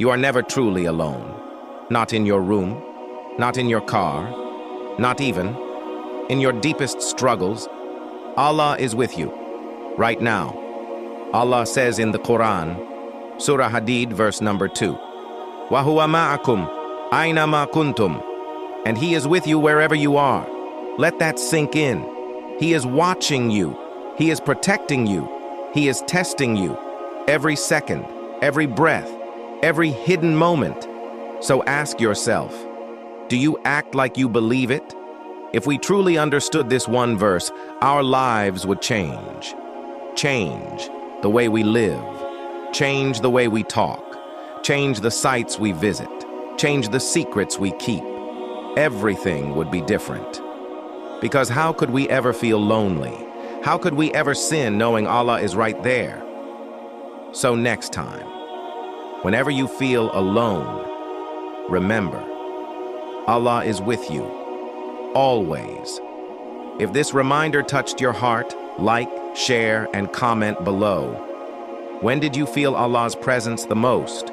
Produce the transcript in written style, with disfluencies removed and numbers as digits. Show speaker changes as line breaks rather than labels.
You are never truly alone. Not in your room, not in your car, not even in your deepest struggles. Allah is with you, right now. Allah says in the Quran, Surah Al-Hadid, verse number 2, وَهُوَ مَعَكُمْ أَيْنَمَا كُنْتُمْ. And He is with you wherever you are. Let that sink in. He is watching you. He is protecting you. He is testing you. Every second, every breath, every hidden moment. So ask yourself, do you act like you believe it? If we truly understood this one verse, our lives would change. Change the way we live. Change the way we talk. Change the sites we visit. Change the secrets we keep. Everything would be different. Because how could we ever feel lonely? How could we ever sin knowing Allah is right there? So next time, whenever you feel alone, remember, Allah is with you, always. If this reminder touched your heart, like, share, and comment below. When did you feel Allah's presence the most?